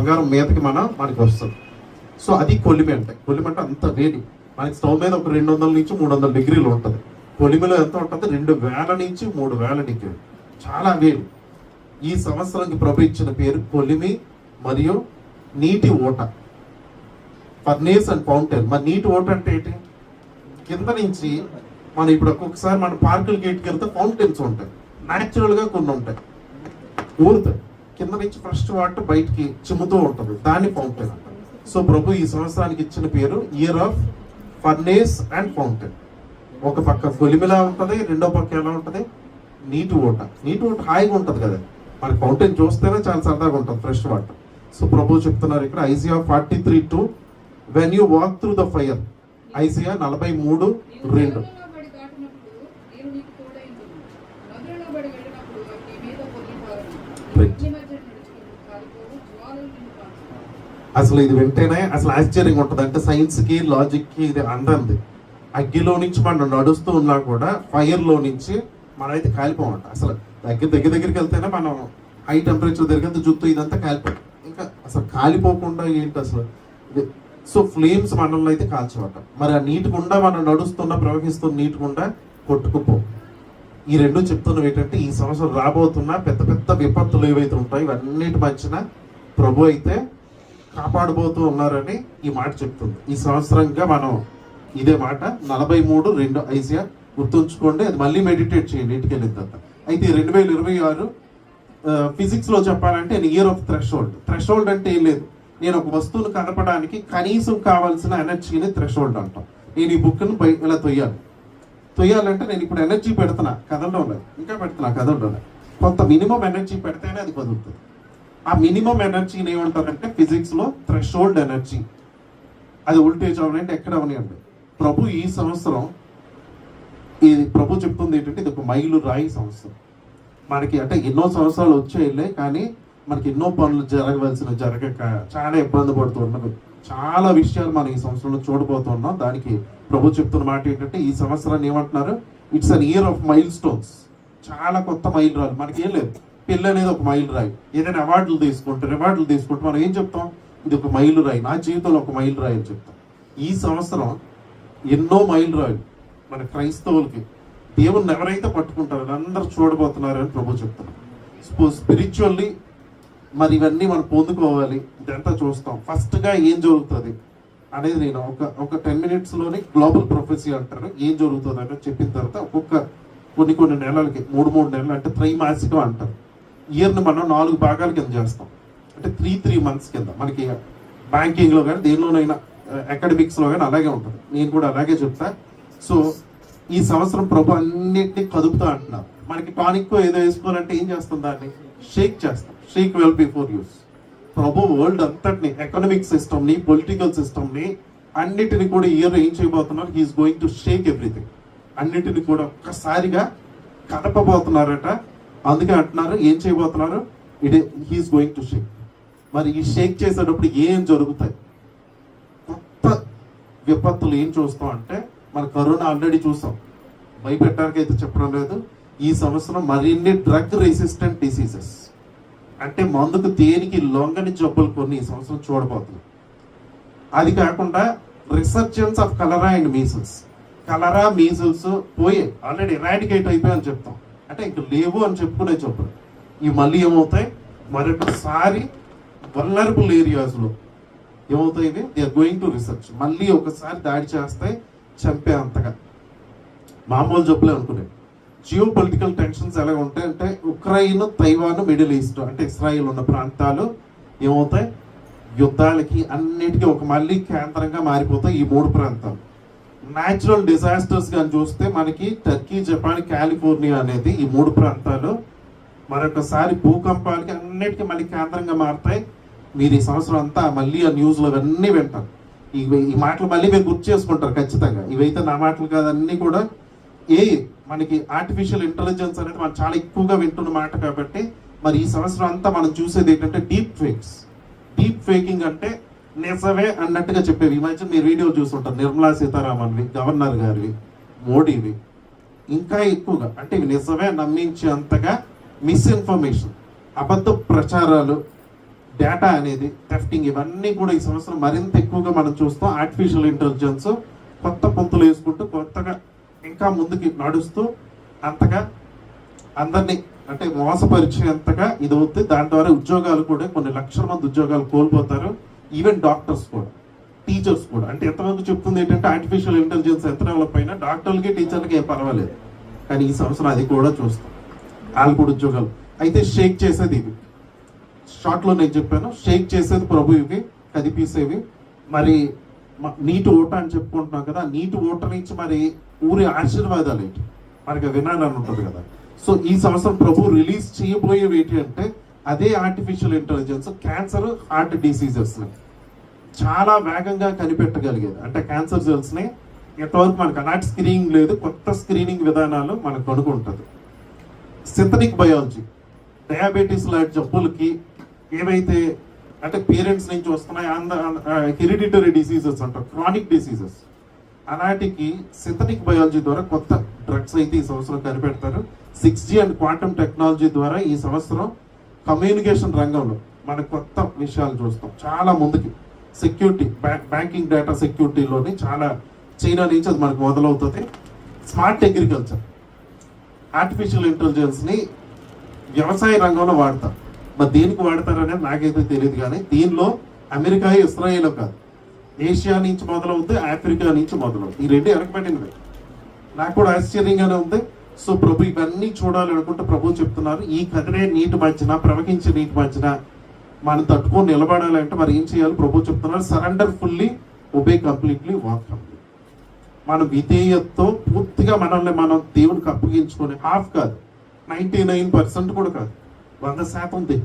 బంగారం మీదకి మనకి వస్తుంది. సో అది కొలిమి అంటే. కొలిమి అంటే అంత వేడి. మనకి స్టవ్ మీద ఒక 200 నుంచి 300 డిగ్రీలు ఉంటుంది. కొలిమిలో ఎంత ఉంటుంది? 2000 నుంచి 3000 డిగ్రీలు. చాలా వేడి. ఈ సంవత్సరానికి ప్రభు ఇచ్చిన పేరు కొలిమి మరియు నీటి ఓట, ఫర్నేస్ అండ్ ఫౌంటైన్. మరి నీటి ఓట అంటే ఏంటి? కింద నుంచి మనం ఇప్పుడు ఒక్కొక్కసారి మన పార్కుల గేట్కి వెళ్తే ఫౌంటైన్స్ ఉంటాయి, న్యాచురల్గా కొన్ని ఉంటాయి, ఊరుతాయి. కింద నుంచి ఫ్రెష్ వాటర్ బయటికి చిమ్ముతూ ఉంటుంది, దాన్ని ఫౌంటైన్ అంటారు. సో ప్రభు ఈ సంవత్సరానికి ఇచ్చిన పేరు year of furnace and fountain. ఒక పక్క కొలిమిలా ఉంటుంది, రెండో పక్క ఎలా ఉంటుంది? నీటి ఓట. నీటి ఓట హాయిగా ఉంటుంది కదా, మనకి ఫౌంటైన్ చూస్తేనే చాలా సరదాగా ఉంటుంది, ఫ్రెష్ వాటర్. సో ప్రభు చెప్తున్నారు ఇక్కడ Isaiah 43:2, when you walk through the fire. Isaiah 43:2. అసలు ఇది వింటేనే అసలు ఆశ్చర్యంగా ఉంటుంది. అంటే సైన్స్కి లాజిక్కి ఇది అందంది. అగ్గిలో నుంచి మనం నడుస్తూ ఉన్నా కూడా ఫైర్లో నుంచి మనమైతే కాలిపోమంట. అసలు దగ్గరికి వెళ్తేనే మనం హై టెంపరేచర్ దగ్గర జుత్తు ఇదంతా కాలిపోయి, ఇంకా అసలు కాలిపోకుండా ఏంటి అసలు. సో ఫ్లేమ్స్ మనల్ని అయితే కాల్చమాట. మరి ఆ నీటి గుండా మనం నడుస్తున్న ప్రవహిస్తున్న నీటి గుండా కొట్టుకుపో. ఈ రెండు చెప్తున్నవి ఏంటంటే ఈ సంవత్సరం రాబోతున్న పెద్ద పెద్ద విపత్తులు ఏవైతే ఉంటాయో ఇవన్నిటి మధ్యన ప్రభు అయితే కాపాడబోతూ ఉన్నారని ఈ మాట చెప్తుంది. ఈ సంవత్సరంగా మనం ఇదే మాట 43:2 ఐజియా గుర్తుంచుకోండి. అది మళ్ళీ మెడిటేట్ చేయండి ఇంటికి వెళ్ళిన తర్వాత. అయితే 2026 ఫిజిక్స్లో చెప్పాలంటే ఇయర్ ఆఫ్ థ్రెషోల్డ్. థ్రెషోల్డ్ అంటే ఏం లేదు, నేను ఒక వస్తువును కనపడానికి కనీసం కావాల్సిన ఎనర్జీని థ్రెషోల్డ్ అంటాం. నేను ఈ బుక్ను ఇలా తొయ్యాలంటే నేను ఇప్పుడు ఎనర్జీ పెడుతున్నా, కదలడం లేదు, ఇంకా పెడుతున్నా, కదలడం లేదు. కొంత మినిమం ఎనర్జీ పెడితేనే అది కదులుతుంది. ఆ మినిమం ఎనర్జీని ఏమంటారంటే ఫిజిక్స్లో థ్రెషోల్డ్ ఎనర్జీ. అది వోల్టేజ్ అవనంటే ఎక్కడ అవనివ్వండి. ప్రభు ఈ సంవత్సరం ఇది ప్రభు చెప్తుంది ఏంటంటే ఇది ఒక మైలు రాయి సంవత్సరం మనకి. అంటే ఎన్నో సంవత్సరాలు వచ్చేయాలి, కానీ మనకి ఎన్నో పనులు జరగక చాలా ఇబ్బంది పడుతున్నాం. చాలా విషయాలు మనం ఈ సంవత్సరంలో చూడబోతున్నాం. దానికి ప్రభు చెప్తున్న మాట ఏంటంటే ఈ సంవత్సరాన్ని ఏమంటున్నారు? It's an year of mile stones. చాలా కొత్త మైలు రాయి. మనకి ఏం లేదు, పెళ్ళి అనేది ఒక మైలు రాయి. ఏదైనా రివార్డులు తీసుకుంటే మనం ఏం చెప్తాం? ఇది ఒక మైలు రాయి, నా జీవితంలో ఒక మైలు రాయి అని చెప్తాం. ఈ సంవత్సరం ఎన్నో మైలు రాయి మన క్రైస్తవులకి. దేవుణ్ణి ఎవరైతే పట్టుకుంటారో అందరూ చూడబోతున్నారు అని ప్రభు చెప్తున్నారు. స్పిరిచువల్లీ మరి ఇవన్నీ మనం పొందుకోవాలి, ఇదంతా చూస్తాం. ఫస్ట్గా ఏం జరుగుతుంది అనేది నేను ఒక 10 minutesలోనే గ్లోబల్ ప్రొఫెసీ అంటారు. ఏం జరుగుతుంది అంటే చెప్పిన తర్వాత ఒక్కొక్క కొన్ని నెలలకి 3 నెలలు అంటే త్రైమాసికం అంటారు. ఇయర్ని మనం 4 భాగాల కింద చేస్తాం. అంటే 3 months కింద. మనకి బ్యాంకింగ్లో కానీ దేనిలోనైనా అకాడమిక్స్లో కానీ అలాగే ఉంటుంది. నేను కూడా అలాగే చెప్తా. సో ఈ సంవత్సరం ప్రభు అన్నింటినీ కదుపుతా అంటున్నారు. మనకి టానిక్ ఏదో వేసుకోవాలంటే ఏం చేస్తాం? దాన్ని షేక్ చేస్తాం. Shake well before use. ప్రభు వరల్డ్ అంతటిని, ఎకనామిక్ సిస్టమ్ని, పొలిటికల్ సిస్టమ్ని అన్నిటిని కూడా ఇయర్ ఏం చేయబోతున్నారు? He's going to shake everything. అన్నిటిని కూడా ఒక్కసారిగా కదపబోతున్నారట. అందుకే అంటున్నారు ఏం చేయబోతున్నారు? He's going to shake. మరి ఈ షేక్ చేసేటప్పుడు ఏం జరుగుతాయి? కొత్త విపత్తులు ఏం చూస్తాం అంటే మన కరోనా ఆల్రెడీ చూసాం, భయపెట్టడానికి అయితే చెప్పడం లేదు. ఈ సంవత్సరం మరిన్ని డ్రగ్ రెసిస్టెంట్ డిసీజెస్ అంటే మందుకు దేనికి లొంగని జబ్బులు కొన్ని ఈ సంవత్సరం చూడబోతున్నాం. అది కాకుండా resurgence of cholera and measles. Cholera measles పోయే ఆల్రెడీ ఎరాడికేట్ అయిపోయాయని చెప్తాం. అంటే ఇంక లేవు అని చెప్పుకునే జబ్బులు ఇవి మళ్ళీ ఏమవుతాయి? మరొకసారి వల్నరబుల్ ఏరియాస్లో ఏమవుతాయి? ఇవి they are going to research. మళ్ళీ ఒకసారి దాడి చేస్తాయి, చంపే అంతగా. మామూలు జబ్బులే అనుకునే. జియో పొలిటికల్ టెన్షన్స్ ఎలా ఉంటాయి అంటే ఉక్రెయిన్, తైవాన్, మిడిల్ ఈస్ట్ అంటే ఇస్రాయిల్ ఉన్న ప్రాంతాలు ఏమవుతాయి? యుద్ధాలకి అన్నిటికీ ఒక మళ్ళీ కేంద్రంగా మారిపోతాయి ఈ 3 ప్రాంతాలు. న్యాచురల్ డిజాస్టర్స్ కానీ చూస్తే మనకి టర్కీ, జపాన్, కాలిఫోర్నియా అనేది ఈ 3 ప్రాంతాలు మరొకసారి భూకంపాలకి అన్నిటికీ మళ్ళీ కేంద్రంగా మారుతాయి. మీరు ఈ సంవత్సరం అంతా మళ్ళీ ఆ న్యూస్లో ఇవన్నీ వింటారు. ఈ మాటలు మళ్ళీ మీరు గుర్తు చేసుకుంటారు ఖచ్చితంగా. ఇవైతే నా మాటలు కాదు, అన్నీ కూడా మనకి ఆర్టిఫిషియల్ ఇంటెలిజెన్స్ అనేది మనం చాలా ఎక్కువగా వింటున్న మాట. కాబట్టి మరి ఈ సంవత్సరం అంతా మనం చూసేది ఏంటంటే డీప్ ఫేక్స్. డీప్ ఫేకింగ్ అంటే నిజమే అన్నట్టుగా చెప్పేవి. ఈ మధ్య మీరు వీడియోలు చూస్తుంటారు, నిర్మలా సీతారామన్వి, గవర్నర్ గారివి, మోడీవి. ఇంకా ఎక్కువగా అంటే ఇవి నిజమే నమ్మించేంతగా మిస్ఇన్ఫర్మేషన్, అబద్ధ ప్రచారాలు డేటా అనేది థెఫ్టింగ్ ఇవన్నీ కూడా ఈ సంవత్సరం మరింత ఎక్కువగా మనం చూస్తాం. ఆర్టిఫిషియల్ ఇంటెలిజెన్స్ కొత్త పొంతులు వేసుకుంటూ కొత్తగా ఇంకా ముందుకి నడుస్తూ అంతగా అందరినీ అంటే మోసపరిచేంతగా ఇది అవుతుంది. దాని ద్వారా ఉద్యోగాలు కూడా కొన్ని లక్షల మంది ఉద్యోగాలు కోల్పోతారు. ఈవెన్ డాక్టర్స్ కూడా, టీచర్స్ కూడా. అంటే ఎంతమంది చెప్తుంది ఏంటంటే ఆర్టిఫిషియల్ ఇంటెలిజెన్స్ ఎంత డెవలప్ అయినా డాక్టర్లకి టీచర్లకి ఏం పర్వాలేదు, కానీ ఈ సంవత్సరం అది కూడా చూస్తాం. వాళ్ళు కూడా ఉద్యోగాలు అయితే షేక్ చేసేది ఇవి. షార్ట్లో నేను చెప్పాను, షేక్ చేసేది ప్రభు ఇవి, కదిపీసేవి. మరి నీటి ఓట అని చెప్పుకుంటున్నాం కదా, నీటి ఓట నుంచి మరి ఊరి ఆశీర్వాదాలు ఏంటి మనకి వినాలని ఉంటుంది కదా. సో ఈ సంవత్సరం ప్రభు రిలీజ్ చేయబోయేవి ఏంటి అంటే అదే ఆర్టిఫిషియల్ ఇంటెలిజెన్స్ క్యాన్సర్, హార్ట్ డిసీజెస్ని చాలా వేగంగా కనిపెట్టగలిగేది. అంటే క్యాన్సర్ సెల్స్ని ఎంతవరకు మనకు అలాంటి స్క్రీనింగ్ లేదు, కొత్త స్క్రీనింగ్ విధానాలు మనకు కనుక్కుంటుంది. సింథటిక్ బయాలజీ, డయాబెటీస్ లాంటి జబ్బులకి ఏవైతే అంటే పేరెంట్స్ నుంచి వస్తున్నాయి, హెరిడిటరీ డిసీజెస్ అంటారు, క్రానిక్ డిసీజెస్, అలాంటికి సింథటిక్ బయాలజీ ద్వారా కొత్త డ్రగ్స్ అయితే ఈ సంవత్సరం కనిపెడతారు. 6G అండ్ క్వాంటమ్ టెక్నాలజీ ద్వారా ఈ సంవత్సరం కమ్యూనికేషన్ రంగంలో మన కొత్త విషయాలు చూస్తాం. చాలా ముందుకి సెక్యూరిటీ, బ్యాంకింగ్ డేటా సెక్యూరిటీలోని చాలా చైనా నుంచి అది మనకు మొదలవుతుంది. స్మార్ట్ అగ్రికల్చర్, ఆర్టిఫిషియల్ ఇంటెలిజెన్స్ని వ్యవసాయ రంగంలో వాడతారు. మరి దేనికి వాడతారనేది నాకైతే తెలియదు, కానీ దీనిలో అమెరికా, ఇస్రాయేల్ కాదు, ఏషియా నుంచి మొదలవుతుంది, ఆఫ్రికా నుంచి మొదలవుతుంది. ఈ రెండు వెనకబడినవి. నాకు కూడా ఆశ్చర్యంగానే ఉంది. సో ప్రభు ఇవన్నీ చూడాలనుకుంటే ప్రభు చెప్తున్నారు, ఈ కదిలే నీటి మధ్యన, ప్రవహించే నీటి మధ్యన మనం తట్టుకొని నిలబడాలంటే మరి ఏం చేయాలి ప్రభు చెప్తున్నారు. Surrender fully, obey completely, walk complete. మన విధేయతతో పూర్తిగా మనల్ని మనం దేవుడికి అప్పగించుకొని, హాఫ్ కాదు, 99% కూడా కాదు, 100%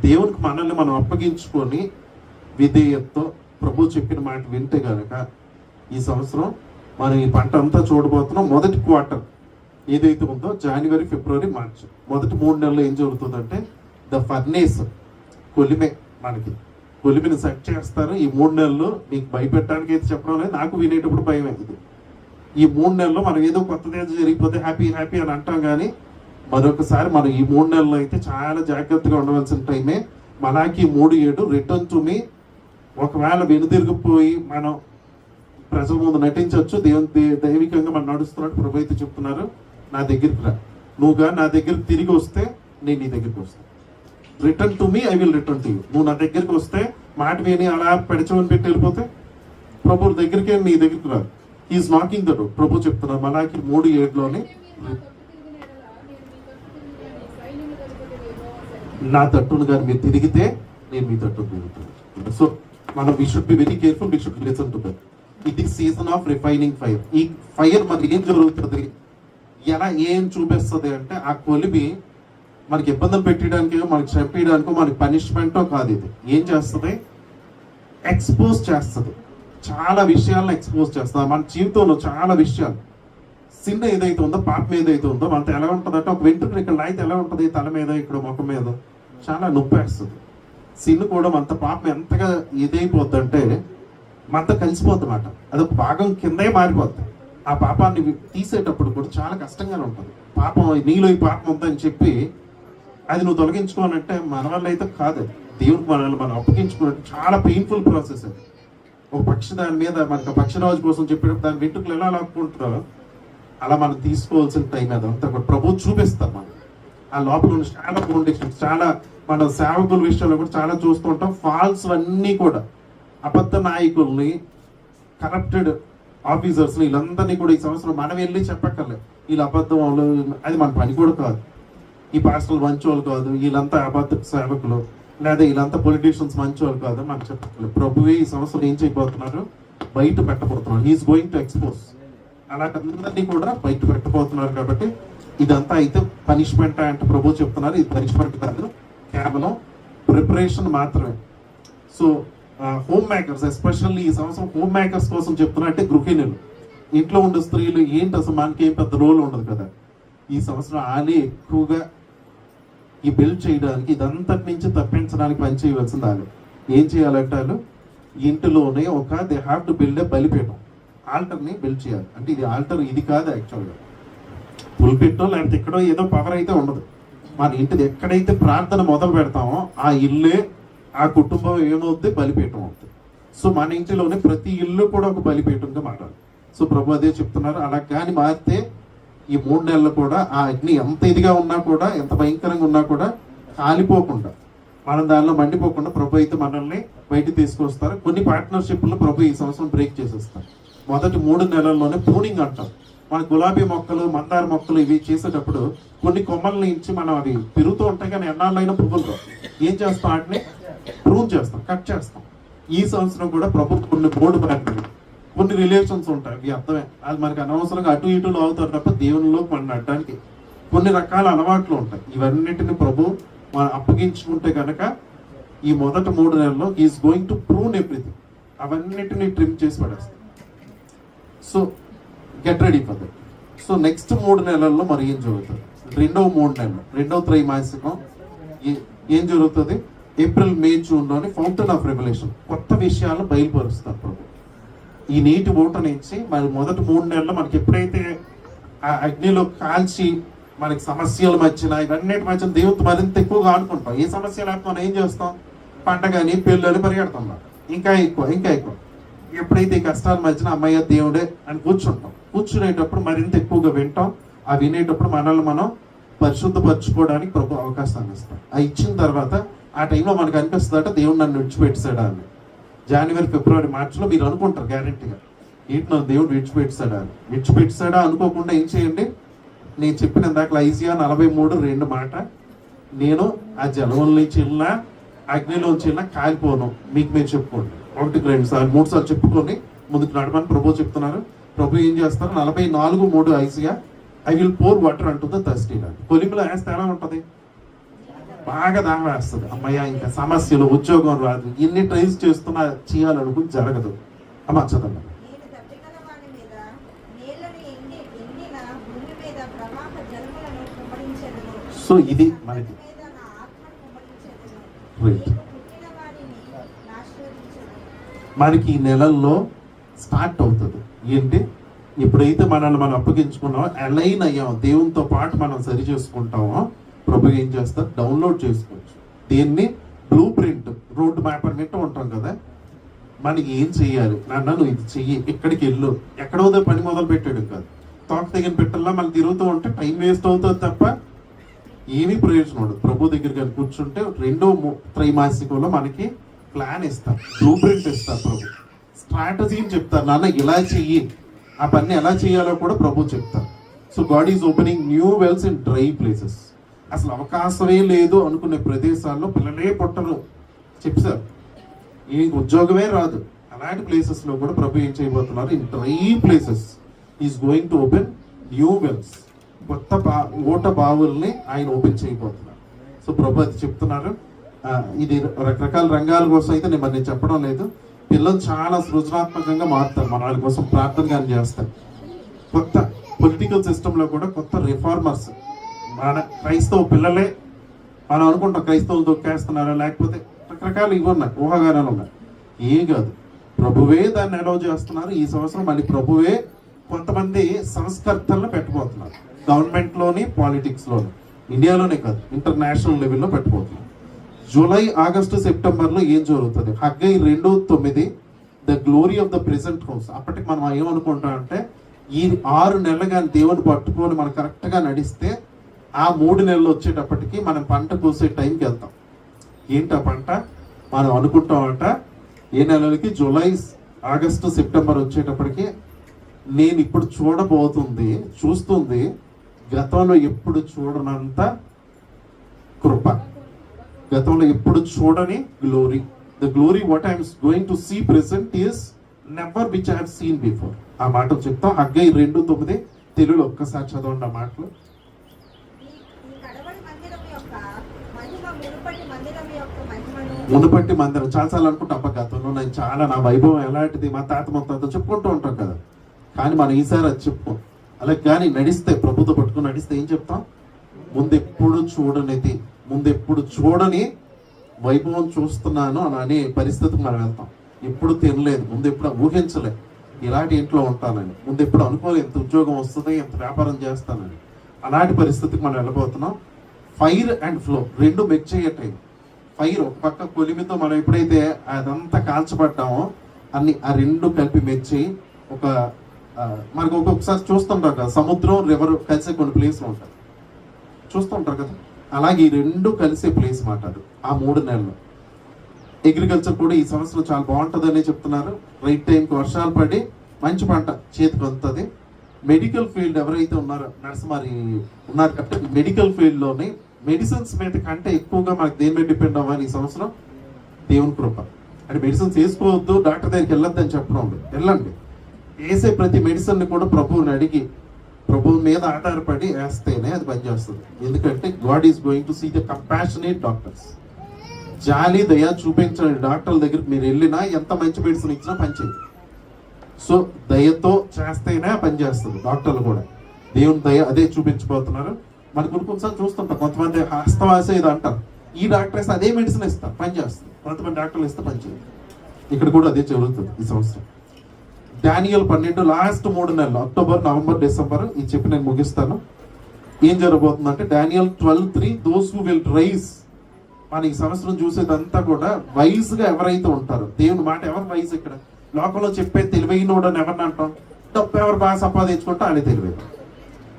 దేవునికి మనల్ని మనం అప్పగించుకొని విధేయతతో ప్రభు చెప్పిన మాట వింటే కనుక ఈ సంవత్సరం మనం ఈ పంట అంతా చూడబోతున్నాం. మొదటి క్వార్టర్ ఏదైతే ఉందో జనవరి, ఫిబ్రవరి, మార్చ్, మొదటి 3 నెలలు ఏం జరుగుతుందంటే ద ఫర్నేస్, కొలిమే, మనకి కొలిమిని సెట్ చేస్తారు. ఈ 3 నెలలు మీకు భయపెట్టడానికి అయితే చెప్పడం లేదు, నాకు వినేటప్పుడు భయం అయింది. ఈ 3 నెలల్లో మనం ఏదో కొత్తది జరిగిపోతే హ్యాపీ హ్యాపీ అని అంటాం, కానీ మరొకసారి మనం ఈ 3 నెలలు అయితే చాలా జాగ్రత్తగా ఉండవలసిన టైమే. మలాకి 3:7 రిటర్న్ టు మీ. ఒకవేళ వెనుదిరిగిపోయి మనం ప్రజల ముందు నటించవచ్చు, దైవికంగా మనం నడుస్తున్నట్టు ప్రభు అయితే చెప్తున్నారు, నా దగ్గరికి రా, నువ్వుగా నా దగ్గరికి తిరిగి వస్తే నేను నీ దగ్గరికి వస్తాను. Return to me, I will return to you. నువ్వు నా దగ్గరికి వస్తే మాట విని అలా పెడచమని పెట్టి వెళ్ళిపోతే ప్రభు దగ్గరికి నీ దగ్గరికి రాదు. He's knocking the door. ప్రభు చెప్తున్నారు మలాకి 3:7లోని, నా తట్టును కానీ మీరు తిరిగితే నేను మీ తట్టును తిరుగుతాను. సో మనం we should be very careful, we should listen to that. ఇది సీజన్ ఆఫ్ రిఫైనింగ్ ఫైర్. ఈ ఫైర్ మనకి ఏం జరుగుతుంది, ఎలా ఏం చూపిస్తుంది అంటే ఆ కొలిమి మనకి ఇబ్బందులు పెట్టడానికి, మనకి చంపేయడానికో, మనకి పనిష్మెంటో కాదు. ఇది ఏం చేస్తుంది, ఎక్స్పోజ్ చేస్తుంది. చాలా విషయాలను ఎక్స్పోజ్ చేస్తుంది. మన జీవితంలో చాలా విషయాలు, సిన్న ఏదైతే ఉందో, పాపం ఏదైతే ఉందో మనతో ఎలా ఉంటుంది అంటే, ఒక వెంట్రుకలు ఇక్కడ అయితే ఎలా ఉంటుంది, తల మీద, ఇక్కడ ముఖం మీద చాలా నొప్పేస్తుంది. సిన్ను కూడా మనతో పాపం ఎంతగా ఇదైపోద్ది అంటే మనతో కలిసిపోద్ది అన్నమాట. అదొక భాగం కిందే మారిపోద్ది. ఆ పాపాన్ని తీసేటప్పుడు కూడా చాలా కష్టంగానే ఉంటుంది. పాపం నీలో ఈ పాపం ఉందని చెప్పి అది నువ్వు తొలగించుకోవాలంటే మన వల్ల అయితే కాదు. దేవుడికి మనల్ని మనం అప్పగించుకున్నట్టు చాలా పెయిన్ఫుల్ ప్రాసెస్ అది. ఒక పక్షి దాని మీద మనకు పక్షిరాజు కోసం చెప్పేటప్పుడు దాని వెంట్రుకలు ఎలా లాక్కుంటారో అలా మనం తీసుకోవాల్సిన టైం అదంతా కూడా ప్రభు చూపిస్తాం. మనం ఆ లోపల ఉన్న చాలా ఫౌండేషన్స్, చాలా మన సేవకుల విషయంలో కూడా చాలా చూస్తూ ఉంటాం. ఫాల్స్ అన్నీ కూడా అబద్ధ నాయకుల్ని, కరప్టెడ్ ఆఫీసర్స్ని, వీళ్ళందరినీ కూడా ఈ సంవత్సరం మనం వెళ్ళి చెప్పక్కర్లేదు వీళ్ళు అబద్ధం వాళ్ళు, అది మన పని కూడా కాదు. ఈ పాస్టర్లు మంచోళ్ళు కాదు, వీళ్ళంతా అబద్ధ సేవకులు, లేదా వీళ్ళంతా పొలిటీషియన్స్ మంచోళ్ళు కాదు మనకు చెప్పక్కర్లేదు. ప్రభువే ఈ సంవత్సరం ఏం చేయబోతున్నారు, బయట పెట్టబోతున్నారు. He's going to expose. అలాంటి అందరినీ కూడా బయట పెట్టబోతున్నారు. కాబట్టి ఇదంతా అయితే పనిష్మెంట్ అంటే ప్రభు చెప్తున్నారు, ఇది పనిష్మెంట్ కాదు, కేవలం ప్రిపరేషన్ మాత్రమే. సో హోమ్ మేకర్స్, ఎస్పెషల్లీ ఈ సంవత్సరం హోమ్ మేకర్స్ కోసం చెప్తున్నా, అంటే గృహిణులు, ఇంట్లో ఉండే స్త్రీలు, ఏంటి అసలు మనకి ఏం పెద్ద రోల్ ఉండదు కదా. ఈ సంవత్సరం ఆలే ఎక్కువగా ఈ బిల్డ్ చేయడానికి, ఇదంతటి నుంచి తప్పించడానికి పని చేయవలసింది ఆలే. ఏం చేయాలంటే వాళ్ళు ఇంటిలోనే they have to build a బలిపీఠం, ఆల్టర్ని బిల్డ్ చేయాలి. అంటే ఇది ఆల్టర్ ఇది కాదు యాక్చువల్గా, పులిపెట్టో లేకపోతే ఎక్కడో ఏదో పవర్ అయితే ఉండదు. మన ఇంటిది ఎక్కడైతే ప్రార్థన మొదలు పెడతామో ఆ ఇల్లే ఆ కుటుంబం ఏమవుద్ది? బలిపీఠం అవుతుంది. సో మన ఇంటిలోనే ప్రతి ఇల్లు కూడా ఒక బలిపీఠంగా మారాలి. సో ప్రభు అదే చెప్తున్నారు. అలా కానీ మారితే ఈ 3 నెలలు కూడా ఆ అగ్ని ఎంత ఇదిగా ఉన్నా కూడా, ఎంత భయంకరంగా ఉన్నా కూడా కాలిపోకుండా, మనం దానిలో మండిపోకుండా ప్రభు అయితే మనల్ని బయటికి తీసుకొస్తారు. కొన్ని పార్ట్నర్షిప్లు ప్రభు ఈ సంవత్సరం బ్రేక్ చేసేస్తారు. మొదటి 3 నెలల్లోనే ప్రూనింగ్ అంటాం. మన గులాబీ మొక్కలు, మందార మొక్కలు ఇవి చేసేటప్పుడు కొన్ని కొమ్మల నుంచి మనం అవి పెరుగుతూ ఉంటాయి, కానీ ఎన్నాళ్ళైనా పువ్వులతో ఏం చేస్తాం? వాటిని ప్రూన్ చేస్తాం, కట్ చేస్తాం. ఈ సంవత్సరం కూడా ప్రభు కొన్ని బోర్డు బ్యాటరీ, కొన్ని రిలేషన్స్ ఉంటాయి, అవి అర్థమే, అది మనకి అనవసరంగా అటు ఇటులు అవుతారు తప్ప దేవునిలో మనం అడ్డానికి కొన్ని రకాల అలవాట్లు ఉంటాయి. ఇవన్నిటిని ప్రభు మనం అప్పగించుకుంటే కనుక ఈ మొదటి 3 నెలల్లో is going to prune everything. అవన్నిటిని ట్రిమ్ చేసి పడేస్తాం. So get ready for that. So next 3 నెలల్లో మరి ఏం జరుగుతుంది? రెండవ 3 నెలలు, రెండవ త్రైమాసికం ఏం జరుగుతుంది? ఏప్రిల్, మే, జూన్లోని ఫౌంటైన్ ఆఫ్ రెవల్యూషన్, కొత్త విషయాలను బయలుపరుస్తారు ప్రభు. ఈ నీటి ఊట నుంచి మరి మొదటి 3 నెలలు మనకి ఎప్పుడైతే ఆ అగ్నిలో కాల్చి మనకి సమస్యలు మధ్యన, ఇవన్నిటి మధ్యన దేవుడితో మరింత ఎక్కువగా ఆడుకుంటాం. ఏ సమస్య లేకపోతే మనం ఏం చేస్తాం? పంటగాని పెళ్ళని పరిగెడతాం, ఇంకా ఎక్కువ ఇంకా ఎక్కువ. ఎప్పుడైతే ఈ కష్టాల మధ్యన అమ్మయ్య దేవుడే అని కూర్చునేటప్పుడు మరింత ఎక్కువగా వింటాం. ఆ వినేటప్పుడు మనల్ని మనం పరిశుద్ధపరచుకోవడానికి ప్రభు అవకాశాన్ని ఇస్తాం. ఆ ఇచ్చిన తర్వాత ఆ టైంలో మనకు అనిపిస్తుందట దేవుడు నన్ను విడిచిపెట్టాడా అని. జనవరి, ఫిబ్రవరి, మార్చిలో మీరు అనుకుంటారు గ్యారెంటీగా, ఏంటి నన్ను దేవుడు విడిచిపెట్టాడా అనుకోకుండా ఏం చేయండి? నేను చెప్పిన ఇందాక ఐజియా 43:2 మాట, నేను ఆ జలంలోంచి వెళ్ళినా అగ్నిలోంచి వెళ్ళినా కాలిపోను. మీకు మీరు చెప్పుకోండి, 1, 2 సార్లు 3 సార్లు చెప్పుకొని ముందుకు నడమని ప్రభు చెప్తున్నారు. ప్రభు ఏం చేస్తారు? 44:3 Isaiah, I will pour water onto the thirsty land. కొలిమిలో వేస్తే ఎలా ఉంటుంది? బాగా దాహం వేస్తుంది. అమ్మయ్య ఇంకా సమస్యలు, ఉద్యోగం రాదు, ఇన్ని ట్రైల్స్ చేస్తున్నా చేయాలనుకు జరగదు. అమ్మ చదవండి. సో ఇది మనకి మనకి ఈ నెలల్లో స్టార్ట్ అవుతుంది. ఏంటి? ఎప్పుడైతే మనల్ని మనం అప్పగించుకున్నామో, అలైన్ అయ్యామో, దేవునితో పాటు మనం సరి చేసుకుంటామో, ప్రభు ఏం చేస్తారు? డౌన్లోడ్ చేసుకోవచ్చు. దీన్ని బ్లూ ప్రింట్, రోడ్ మ్యాప్ అని ఉంటాం కదా, మనకి ఏం చెయ్యాలి నాన్న, నువ్వు ఇది చెయ్యి, ఎక్కడికి వెళ్ళు, ఎక్కడో పని మొదలు పెట్టాడు కాదు. తోక తెగిన పెట్టల్లా మళ్ళీ తిరుగుతూ ఉంటే టైం వేస్ట్ అవుతుంది తప్ప ఏమీ ప్రయోజనం ఉండదు. ప్రభు దగ్గరికి కూర్చుంటే రెండో త్రైమాసికంలో మనకి ప్లాన్ ఇస్తారు, బ్లూ ప్రింట్ ఇస్తారు ప్రభు, స్ట్రాటజీని చెప్తారు. నాన్న ఇలా చెయ్యి, ఆ పని ఎలా చేయాలో కూడా ప్రభు చెప్తారు. So God is opening new wells in dry places. అసలు అవకాశమే లేదు అనుకునే ప్రదేశాల్లో పిల్లలే పుట్టరు చెప్పారు, ఈ ఉద్యోగమే రాదు, అలాంటి ప్లేసెస్లో కూడా ప్రభు ఏం చేయబోతున్నారు? In dry places is going to open new wells. కొత్త ఓట బావుల్ని ఆయన ఓపెన్ చేయబోతున్నారు. సో ప్రభు అది చెప్తున్నారు. ఇది రకరకాల రంగాల కోసం అయితే నేను చెప్పడం లేదు. పిల్లలు చాలా సృజనాత్మకంగా మారుతారు, మన వాళ్ళ కోసం ప్రార్థన కానీ చేస్తారు. కొత్త పొలిటికల్ సిస్టంలో కూడా కొత్త రిఫార్మర్స్, మన క్రైస్తవ పిల్లలే, మనం అనుకుంటాం క్రైస్తవులు దొక్కేస్తున్నారా, లేకపోతే రకరకాలు ఇవి ఉన్నాయి, ఊహాగానాలు ఉన్నాయి. ఏం కాదు, ప్రభువే దాన్ని అలౌ చేస్తున్నారు. ఈ సంవత్సరం మళ్ళీ ప్రభువే కొంతమంది సంస్కర్తలను పెట్టబోతున్నారు, గవర్నమెంట్లోని, పాలిటిక్స్లోని, ఇండియాలోనే కాదు ఇంటర్నేషనల్ లెవెల్లో పెట్టబోతున్నారు. జూలై, ఆగస్టు, సెప్టెంబర్లో ఏం జరుగుతుంది? Haggai 2:9, the glory of the present house. అప్పటికి మనం ఏమనుకుంటాం అంటే, ఈ 6 నెలలు కానీ దేవుని పట్టుకొని మనం కరెక్ట్గా నడిస్తే ఆ 3 నెలలు వచ్చేటప్పటికి మనం పంట కోసే టైంకి వెళ్తాం. ఏంటి ఆ పంట? మనం అనుకుంటామంట ఏ నెలలకి? జూలై, ఆగస్టు, సెప్టెంబర్ వచ్చేటప్పటికి నేను ఇప్పుడు చూస్తుంది గతంలో ఎప్పుడు చూడనంత కృప, గతంలో ఎప్పుడు చూడని glory. The glory what I'm going to see present is never which I have seen before. ఆ మాటలు చెప్తాం. హగ్గై 2:9 తెలుగులో ఒక్కసారి చదవండి ఆ మాటలు. మునుపటి మందిరం చాలాసార్లు అనుకుంటాం, అబ్బా గతంలో నేను చాలా, నా వైభవం ఎలాంటిది, మా తాత మొత్తం చెప్పుకుంటూ ఉంటాం కదా. కానీ మనం ఈసారి అది చెప్పుకోం. అలా కానీ నడిస్తే, ప్రభుత్వం పట్టుకుని నడిస్తే ఏం చెప్తాం? ముందెప్పుడు చూడని వైభవం చూస్తున్నాను అని అనే పరిస్థితికి మనం వెళ్తాం. ఎప్పుడు తినలేదు, ముందెప్పుడు ఊహించలేదు ఇలాంటి ఇంట్లో ఉంటానని, ముందెప్పుడు అనుకోలేదు ఎంత ఉద్యోగం వస్తుంది, ఎంత వ్యాపారం చేస్తానని. అలాంటి పరిస్థితికి మనం వెళ్ళబోతున్నాం. ఫైర్ అండ్ ఫ్లో 2 మెచ్ అయ్యే టైం. ఫైర్ ఒక పక్క కొలిమితో మనం ఎప్పుడైతే అదంతా కాల్చబడ్డామో అన్ని ఆ రెండు కలిపి మెచ్చి ఒక మనకు ఒక్కొక్కసారి చూస్తుంటారు కదా, సముద్రం రివర్ కలిసే కొన్ని ప్లేస్లు ఉంటాయి చూస్తుంటారు కదా, అలాగే ఈ రెండు కలిసే ప్లేస్ మాట అది ఆ 3 నెలలు. అగ్రికల్చర్ కూడా ఈ సంవత్సరం చాలా బాగుంటుందని చెప్తున్నారు. రైట్ టైంకి వర్షాలు పడి మంచి పంట చేతికి వస్తుంది. మెడికల్ ఫీల్డ్ ఎవరైతే ఉన్నారో నర్స్ మరి ఉన్నారు కాబట్టి మెడికల్ ఫీల్డ్లోని మెడిసిన్స్ మీద కంటే ఎక్కువగా మనకు దేని మీద డిపెండ్ అవ్వాలి ఈ సంవత్సరం? దేవుని కృప. అంటే మెడిసిన్స్ వేసుకోవద్దు, డాక్టర్ దగ్గరికి వెళ్ళొద్దు అని చెప్పడం లేదు, వెళ్ళండి. వేసే ప్రతి మెడిసిన్ని కూడా ప్రభువుని అడిగి ప్రభువు మీద ఆధారపడి వేస్తేనే అది పనిచేస్తుంది. ఎందుకంటే God is going to see the compassionate doctors. జాలి దయ చూపించిన డాక్టర్ల దగ్గరికి మీరు వెళ్ళినా ఎంత మంచి మెడిసిన్ ఇచ్చినా పనిచేయదు. సో దయతో చేస్తేనే పనిచేస్తుంది. డాక్టర్లు కూడా దేవుని దయ అదే చూపించబోతున్నారు. మనకు కొన్నిసార్లు చూస్తుంటాం, కొంతమంది హస్తవాస ఇది అంటారు, ఈ డాక్టర్ ఇస్తే అదే మెడిసిన్ ఇస్తారు పనిచేస్తుంది, కొంతమంది డాక్టర్లు ఇస్తే పనిచేయదు. ఇక్కడ కూడా అదే జరుగుతుంది ఈ సంవత్సరం. డానియల్ 12 లాస్ట్ 3 నెలలు అక్టోబర్, నవంబర్, డిసెంబర్ ఇది చెప్పి నేను ముగిస్తాను. ఏం జరగబోతుందంటే Daniel 12:3 those who will rise. మన ఈ సంవత్సరం చూసేదంతా కూడా వైజ్ గా ఎవరైతే ఉంటారో, దేవుని మాట ఎవరు వైజ్? ఇక్కడ లోకంలో చెప్పే తెలివైనోడు అని ఎవరిని అంటాం? డబ్బు ఎవరు బాగా సంపాదించుకుంటే ఆయన తెలివైన.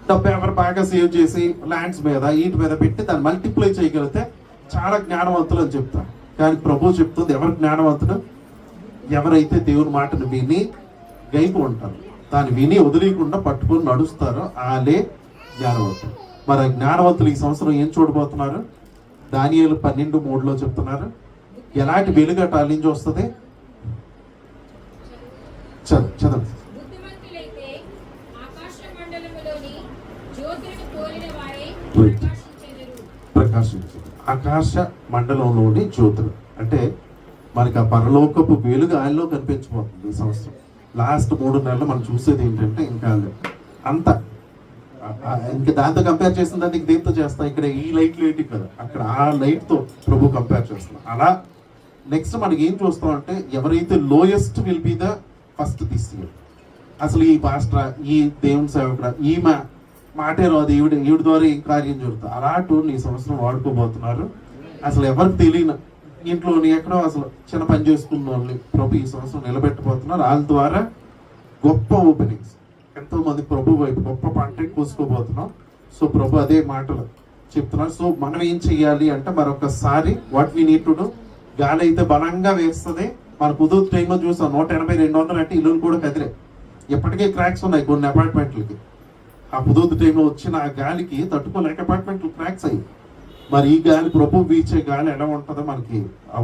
డబ్బు ఎవరు బాగా సేవ్ చేసి ల్యాండ్స్ మీద వీటి మీద పెట్టి దాన్ని మల్టిప్లై చేయగలిగితే చాలా జ్ఞానవంతులు అని చెప్తారు. కానీ ప్రభు చెప్తుంది ఎవరు జ్ఞానవంతుడు? ఎవరైతే దేవుని మాటను విని గైపు ఉంటారు, దాన్ని విని వదిలేయకుండా పట్టుకొని నడుస్తారో వాళ్ళే జ్ఞానవంతులు. మరి ఆ జ్ఞానవంతులు ఈ సంవత్సరం ఏం చూడబోతున్నారు? దానియేలు 12:3 చెప్తున్నారు. ఎలాంటి వెలుగట వాళ్ళ నుంచి వస్తుంది? చదవండి. ప్రకాశించదు. ఆకాశ మండలంలోని జ్యోతులు అంటే మనకి ఆ పరలోకపు వెలుగు ఆయనలో కనిపించబోతుంది ఈ సంవత్సరం. లాస్ట్ 3 నెలలు మనం చూసేది ఏంటంటే ఇంకా అంత ఇంకా దాంతో కంపేర్ చేసిన దాన్ని దేంతో చేస్తాం? ఇక్కడ ఈ లైట్ ఏంటి కదా, అక్కడ ఆ లైట్ తో ప్రభు కంపేర్ చేస్తాం. అలా నెక్స్ట్ మనకి ఏం చూస్తాం అంటే ఎవరైతే lowest will be the first this year. అసలు ఈ పాస్టర్, ఈ దేవుని సేవకుడు, ఈ మాటే రాదు, ఈవిడ ద్వారా ఏం కార్యం జరుగుతుంది, అలాంటి ఈ సంవత్సరం వాడుకోబోతున్నారు. అసలు ఎవరికి తెలియని ఇంట్లోని ఎక్కడో అసలు చిన్న పని చేసుకున్న వాళ్ళని ప్రభు ఈ సంవత్సరం నిలబెట్టబోతున్నారు. వాళ్ళ ద్వారా గొప్ప ఓపెనింగ్స్, ఎంతో మంది ప్రభు వైపు గొప్ప పంట కోసుకోబోతున్నాం. సో ప్రభు అదే మాటలు చెప్తున్నారు. సో మనం ఏం చెయ్యాలి అంటే మరొకసారి what we need to do. గాలి అయితే బలంగా వేస్తుంది. మన కుదురు టైంలో చూసాం 180-200 అంటే ఇల్లులు కూడా కదిలే. ఇప్పటికే క్రాక్స్ ఉన్నాయి కొన్ని అపార్ట్మెంట్లకి. ఆ కుదురు టైంలో వచ్చిన ఆ గాలికి తట్టుకోలేక అపార్ట్మెంట్లు క్రాక్స్ అయ్యి. మరి ఈ గాలి ప్రభు వీచే గాలి ఎలా ఉంటుందో మనకి ఆ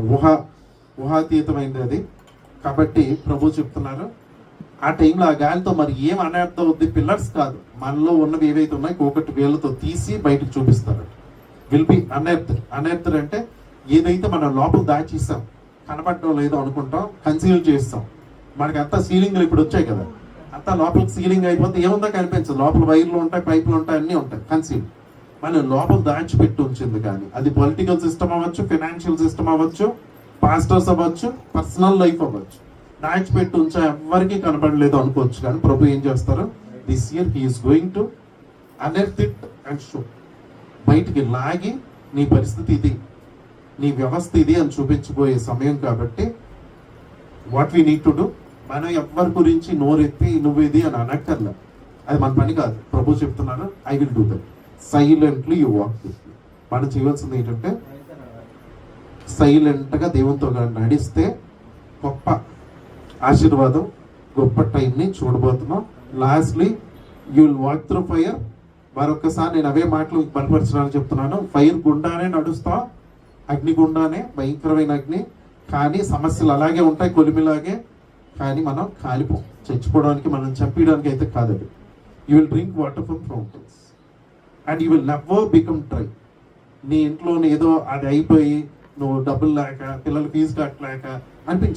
ఊహాతీతమైంది అది. కాబట్టి ప్రభు చెప్తున్నారు ఆ టైంలో ఆ గాలితో మరి ఏం అనర్థం అవుద్ది? పిల్లర్స్ కాదు, మనలో ఉన్నవి ఏవైతే ఉన్నాయి ఒకటి వేళ్ళతో తీసి బయటకు చూపిస్తారు. విల్ బి అనర్థ్ అంటే ఏదైతే మనం లోపల దాచేస్తాం, కనపడడం లేదో అనుకుంటాం, కన్సీల్ చేస్తాం. మనకి అంతా సీలింగ్లు ఇప్పుడు వచ్చాయి కదా, అంతా లోపలికి సీలింగ్ అయిపోతే ఏముందో కనిపించదు. లోపల వైర్లు ఉంటాయి, పైపులు ఉంటాయి, అన్నీ ఉంటాయి కన్సీల్. మనం లోపల దాచిపెట్టి ఉంచింది. కానీ అది పొలిటికల్ సిస్టమ్ అవ్వచ్చు, ఫైనాన్షియల్ సిస్టమ్ అవ్వచ్చు, పాస్టర్స్ అవ్వచ్చు, పర్సనల్ లైఫ్ అవ్వచ్చు, దాచిపెట్టి ఉంచా ఎవరికి కనపడలేదు అనుకోవచ్చు. కానీ ప్రభు ఏం చేస్తారు? This year he is going to unearth it and show. బయటికి లాగి నీ పరిస్థితి ఇది, నీ వ్యవస్థ ఇది అని చూపించబోయే సమయం. కాబట్టి what we need to do, మనం ఎవరి గురించి నోరెత్తి నువ్వేది అని అనక్కర్లే, అది మన పని కాదు. ప్రభు చెప్తున్నారు I will do that silently you walk with me. మనం చేయవలసింది ఏంటంటే సైలెంట్గా దేవునితో నడిస్తే గొప్ప ఆశీర్వాదం, గొప్ప టైంని చూడబోతున్నాం. Lastly you will walk through fire. మరొకసారి నేను అవే మాటలు బలపరచడానికి చెప్తున్నాను. ఫైర్ గుండానే నడుస్తాం, అగ్ని గుండానే, భయంకరమైన అగ్ని. కానీ సమస్యలు అలాగే ఉంటాయి, కొలిమిలాగే. కానీ మనం కాలిపోం, చచ్చిపోవడానికి, మనం చంపేయడానికి అయితే కాదండి. You will drink water from fountains and you will never become dry. నీ ఇంట్లో ఏదో అది అయిపోయి నువ్వు డబ్బులు లేక, పిల్లలు ఫీజు కట్టలేక అనిపించదు.